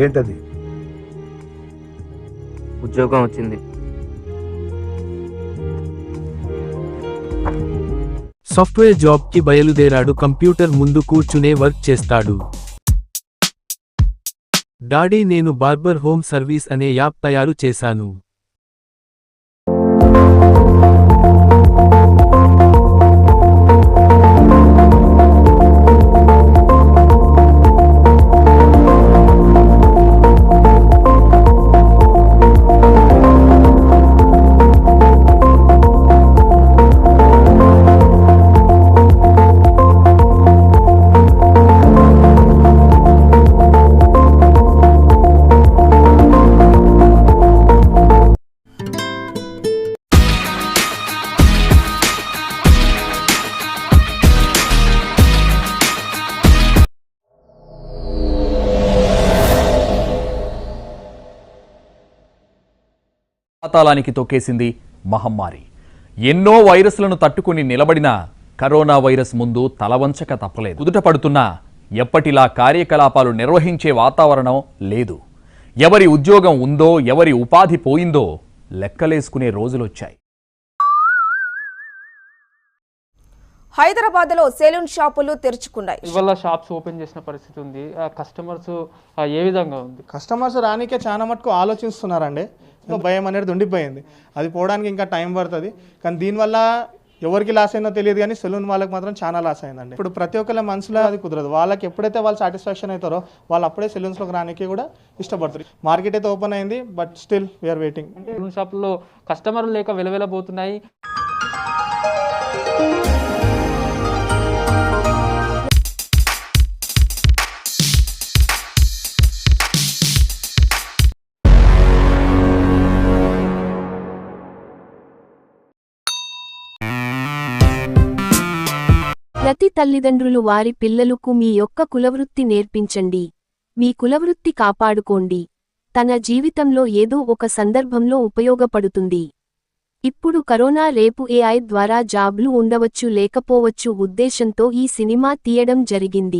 ఏంటది? ఉద్యోగం వచ్చింది. సాఫ్ట్వేర్ జాబ్ కి బయలుదేరాడు. కంప్యూటర్ ముందు కూర్చునే వర్క్ చేస్తాడు. డాడీ, నేను బార్బర్ హోమ్ సర్వీస్ అనే యాప్ తయారు చేశాను. పాతాళానికి తొక్కేసింది మహమ్మారి. ఎన్నో వైరస్లను తట్టుకుని నిలబడిన కరోనా వైరస్ ముందు తలవంచక తప్పలేదు. కుదుట పడుతున్నా ఎప్పటిలా కార్యకలాపాలు నిర్వహించే వాతావరణం లేదు. ఎవరి ఉద్యోగం ఉందో, ఎవరి ఉపాధి పోయిందో లెక్కలేసుకునే రోజులొచ్చాయి. హైదరాబాద్లో సెలూన్ షాపులు తెరుచుకున్నాయి. ఇవాళ షాప్స్ ఓపెన్ చేసిన పరిస్థితి ఉంది. కస్టమర్స్ ఏ విధంగా ఉంది? కస్టమర్స్ రానికే చాలా మటుకు ఆలోచిస్తున్నారండి. భయం అనేది ఉండిపోయింది. అది పోవడానికి ఇంకా టైం పడుతుంది. కానీ దీనివల్ల ఎవరికి లాస్ అయిందో తెలియదు, కానీ సెలూన్ వాళ్ళకి మాత్రం చాలా లాస్ అయిందండి. ఇప్పుడు ప్రతి ఒక్కరి మనసులో అది కుదరదు. వాళ్ళకి ఎప్పుడైతే వాళ్ళు సాటిస్ఫాక్షన్ అవుతారో వాళ్ళు అప్పుడే సెలూన్స్లోకి రానికి కూడా ఇష్టపడతారు. మార్కెట్ అయితే ఓపెన్ అయింది, but still we are waiting. Salon షాపుల్లో కస్టమర్లు లేక వెలవెలబోతున్నాయి. ప్రతి తల్లిదండ్రులు వారి పిల్లలకు మీ యొక్క కులవృత్తి నేర్పించండి. మీ కులవృత్తి కాపాడుకోండి. తన జీవితంలో ఏదో ఒక సందర్భంలో ఉపయోగపడుతుంది. ఇప్పుడు కరోనా, రేపు AI ద్వారా జాబ్లు ఉండవచ్చు లేకపోవచ్చు ఉద్దేశంతో ఈ సినిమా తీయడం జరిగింది.